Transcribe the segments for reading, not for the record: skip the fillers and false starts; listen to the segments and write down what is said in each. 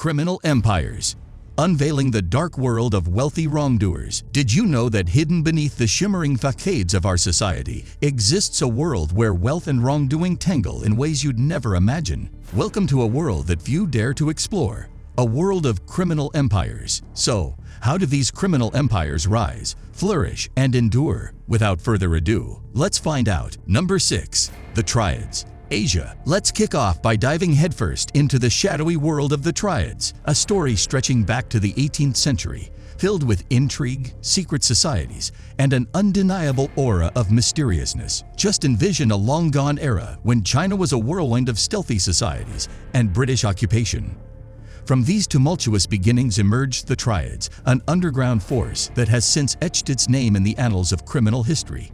Criminal empires. Unveiling the dark world of wealthy wrongdoers. Did you know that hidden beneath the shimmering facades of our society exists a world where wealth and wrongdoing tangle in ways you'd never imagine? Welcome to a world that few dare to explore. A world of criminal empires. So, how do these criminal empires rise, flourish, and endure? Without further ado, let's find out. Number 6. The Triads. Asia. Let's kick off by diving headfirst into the shadowy world of the Triads, a story stretching back to the 18th century, filled with intrigue, secret societies, and an undeniable aura of mysteriousness. Just envision a long-gone era when China was a whirlwind of stealthy societies and British occupation. From these tumultuous beginnings emerged the Triads, an underground force that has since etched its name in the annals of criminal history.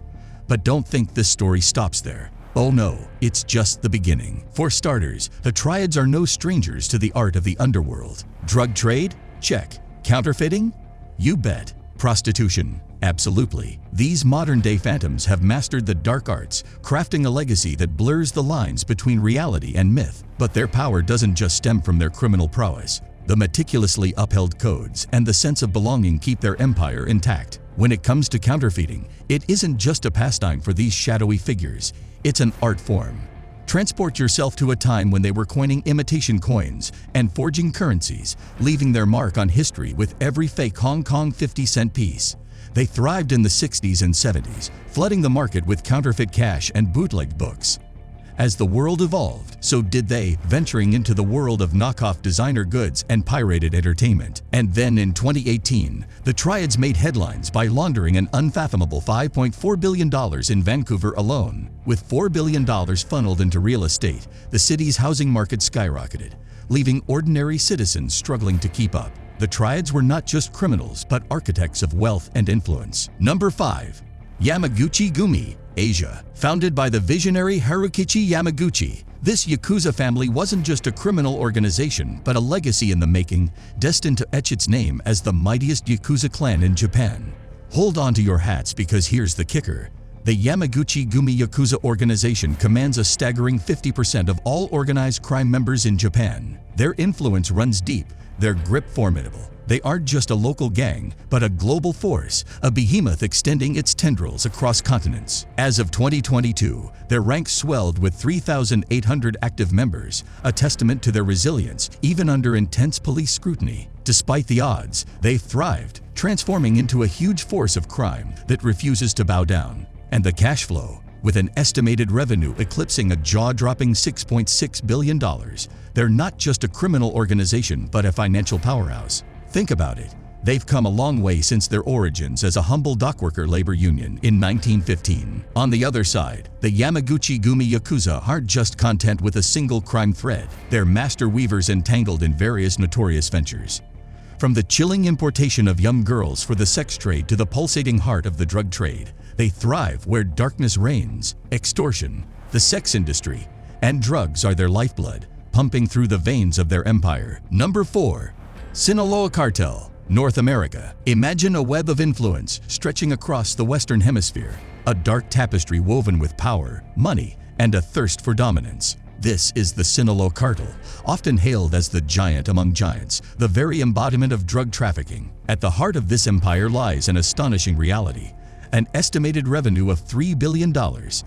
But don't think this story stops there. Oh no, it's just the beginning. For starters, the Triads are no strangers to the art of the underworld. Drug trade? Check. Counterfeiting? You bet. Prostitution? Absolutely. These modern-day phantoms have mastered the dark arts, crafting a legacy that blurs the lines between reality and myth. But their power doesn't just stem from their criminal prowess. The meticulously upheld codes and the sense of belonging keep their empire intact. When it comes to counterfeiting, it isn't just a pastime for these shadowy figures. It's an art form. Transport yourself to a time when they were coining imitation coins and forging currencies, leaving their mark on history with every fake Hong Kong 50-cent piece. They thrived in the 60s and 70s, flooding the market with counterfeit cash and bootlegged books. As the world evolved, so did they, venturing into the world of knockoff designer goods and pirated entertainment. And then in 2018, the Triads made headlines by laundering an unfathomable $5.4 billion in Vancouver alone. With $4 billion funneled into real estate, the city's housing market skyrocketed, leaving ordinary citizens struggling to keep up. The Triads were not just criminals, but architects of wealth and influence. Number 5. Yamaguchi-gumi, Asia. Founded by the visionary Harukichi Yamaguchi, this Yakuza family wasn't just a criminal organization, but a legacy in the making, destined to etch its name as the mightiest Yakuza clan in Japan. Hold on to your hats because here's the kicker. The Yamaguchi-gumi Yakuza organization commands a staggering 50% of all organized crime members in Japan. Their influence runs deep, their grip formidable. They aren't just a local gang, but a global force, a behemoth extending its tendrils across continents. As of 2022, their ranks swelled with 3,800 active members, a testament to their resilience even under intense police scrutiny. Despite the odds, they've thrived, transforming into a huge force of crime that refuses to bow down. And the cash flow, with an estimated revenue eclipsing a jaw-dropping $6.6 billion, they're not just a criminal organization but a financial powerhouse. Think about it. They've come a long way since their origins as a humble dockworker labor union in 1915. On the other side, the Yamaguchi-gumi Yakuza aren't just content with a single crime thread. They're master weavers entangled in various notorious ventures. From the chilling importation of young girls for the sex trade to the pulsating heart of the drug trade, they thrive where darkness reigns. Extortion, the sex industry, and drugs are their lifeblood, pumping through the veins of their empire. Number 4. Sinaloa Cartel, North America. Imagine a web of influence stretching across the Western Hemisphere, a dark tapestry woven with power, money, and a thirst for dominance. This is the Sinaloa Cartel, often hailed as the giant among giants, the very embodiment of drug trafficking. At the heart of this empire lies an astonishing reality. An estimated revenue of $3 billion.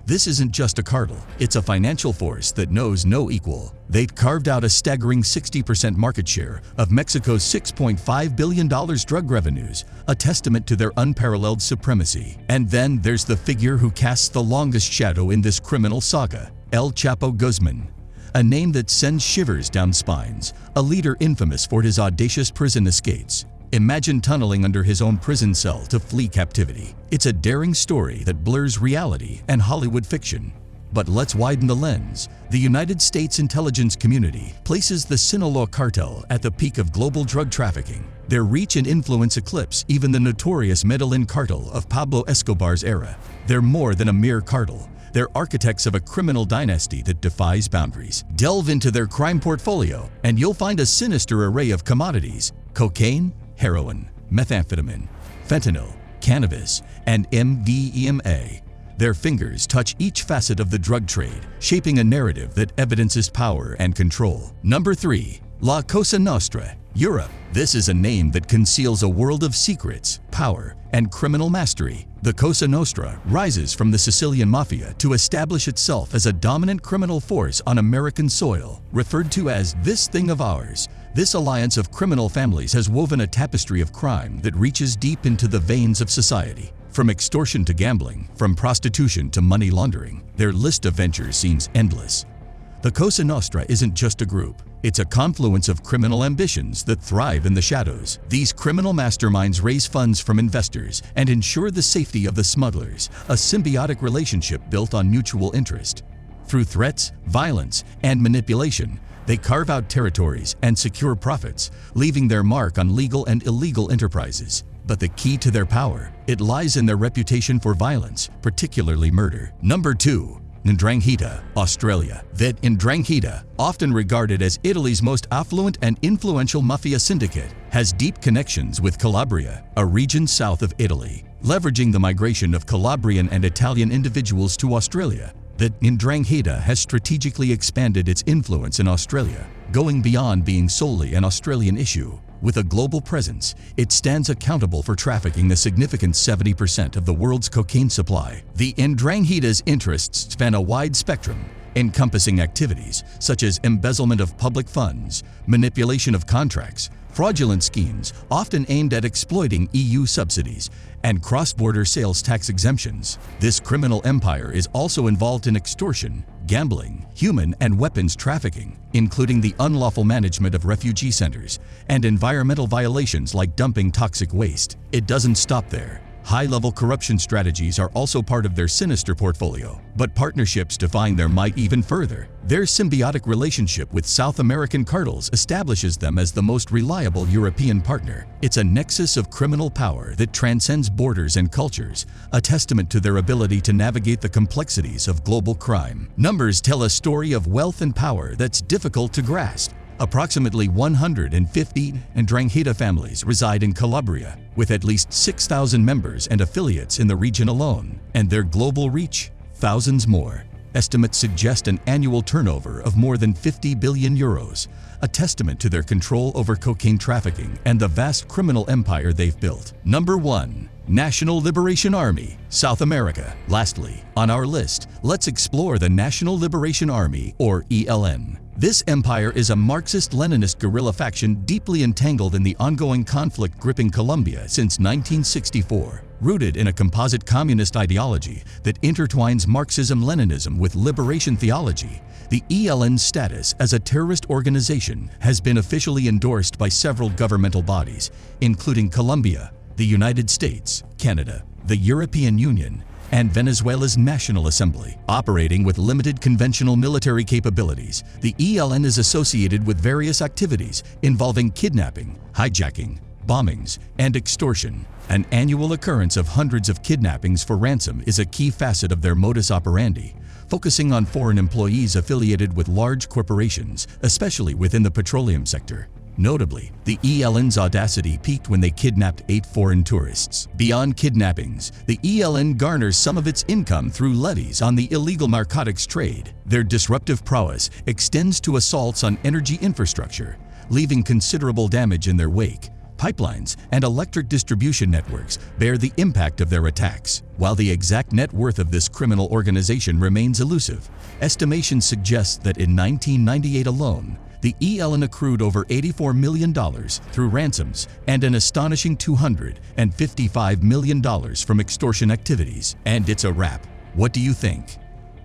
This isn't just a cartel, it's a financial force that knows no equal. They've carved out a staggering 60% market share of Mexico's $6.5 billion drug revenues, a testament to their unparalleled supremacy. And then there's the figure who casts the longest shadow in this criminal saga, El Chapo Guzman. A name that sends shivers down spines, a leader infamous for his audacious prison escapes. Imagine tunneling under his own prison cell to flee captivity. It's a daring story that blurs reality and Hollywood fiction. But let's widen the lens. The United States intelligence community places the Sinaloa Cartel at the peak of global drug trafficking. Their reach and influence eclipse even the notorious Medellin cartel of Pablo Escobar's era. They're more than a mere cartel. They're architects of a criminal dynasty that defies boundaries. Delve into their crime portfolio, and you'll find a sinister array of commodities: cocaine, heroin, methamphetamine, fentanyl, cannabis, and MDMA. Their fingers touch each facet of the drug trade, shaping a narrative that evidences power and control. Number 3. La Cosa Nostra, Europe. This is a name that conceals a world of secrets, power, and criminal mastery. The Cosa Nostra rises from the Sicilian Mafia to establish itself as a dominant criminal force on American soil, referred to as this thing of ours. This alliance of criminal families has woven a tapestry of crime that reaches deep into the veins of society. From extortion to gambling, from prostitution to money laundering, their list of ventures seems endless. The Cosa Nostra isn't just a group. It's a confluence of criminal ambitions that thrive in the shadows. These criminal masterminds raise funds from investors and ensure the safety of the smugglers, a symbiotic relationship built on mutual interest. Through threats, violence, and manipulation, they carve out territories and secure profits, leaving their mark on legal and illegal enterprises. But the key to their power, it lies in their reputation for violence, particularly murder. Number 2. Ndrangheta, Australia. The Ndrangheta, often regarded as Italy's most affluent and influential mafia syndicate, has deep connections with Calabria, a region south of Italy. Leveraging the migration of Calabrian and Italian individuals to Australia, the Ndrangheta has strategically expanded its influence in Australia, going beyond being solely an Australian issue. With a global presence, it stands accountable for trafficking a significant 70% of the world's cocaine supply. The Ndrangheta's interests span a wide spectrum, encompassing activities such as embezzlement of public funds, manipulation of contracts, fraudulent schemes often aimed at exploiting EU subsidies, and cross-border sales tax exemptions. This criminal empire is also involved in extortion, gambling, human and weapons trafficking, including the unlawful management of refugee centers, and environmental violations like dumping toxic waste. It doesn't stop there. High-level corruption strategies are also part of their sinister portfolio, but partnerships define their might even further. Their symbiotic relationship with South American cartels establishes them as the most reliable European partner. It's a nexus of criminal power that transcends borders and cultures, a testament to their ability to navigate the complexities of global crime. Numbers tell a story of wealth and power that's difficult to grasp. Approximately 150 Ndrangheta families reside in Calabria, with at least 6,000 members and affiliates in the region alone, and their global reach, thousands more. Estimates suggest an annual turnover of more than 50 billion euros, a testament to their control over cocaine trafficking and the vast criminal empire they've built. Number 1. National Liberation Army, South America. Lastly, on our list, let's explore the National Liberation Army, or ELN. This empire is a Marxist-Leninist guerrilla faction deeply entangled in the ongoing conflict gripping Colombia since 1964. Rooted in a composite communist ideology that intertwines Marxism-Leninism with liberation theology, the ELN's status as a terrorist organization has been officially endorsed by several governmental bodies, including Colombia, the United States, Canada, the European Union, and Venezuela's National Assembly. Operating with limited conventional military capabilities, the ELN is associated with various activities involving kidnapping, hijacking, bombings, and extortion. An annual occurrence of hundreds of kidnappings for ransom is a key facet of their modus operandi, focusing on foreign employees affiliated with large corporations, especially within the petroleum sector. Notably, the ELN's audacity peaked when they kidnapped 8 foreign tourists. Beyond kidnappings, the ELN garners some of its income through levies on the illegal narcotics trade. Their disruptive prowess extends to assaults on energy infrastructure, leaving considerable damage in their wake. Pipelines and electric distribution networks bear the impact of their attacks. While the exact net worth of this criminal organization remains elusive, estimations suggest that in 1998 alone, the ELN accrued over $84 million through ransoms and an astonishing $255 million from extortion activities. And it's a wrap. What do you think?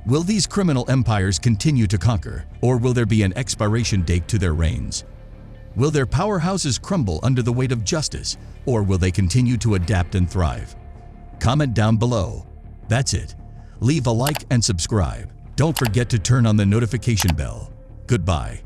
Will these criminal empires continue to conquer, or will there be an expiration date to their reigns? Will their powerhouses crumble under the weight of justice, or will they continue to adapt and thrive? Comment down below. That's it. Leave a like and subscribe. Don't forget to turn on the notification bell. Goodbye.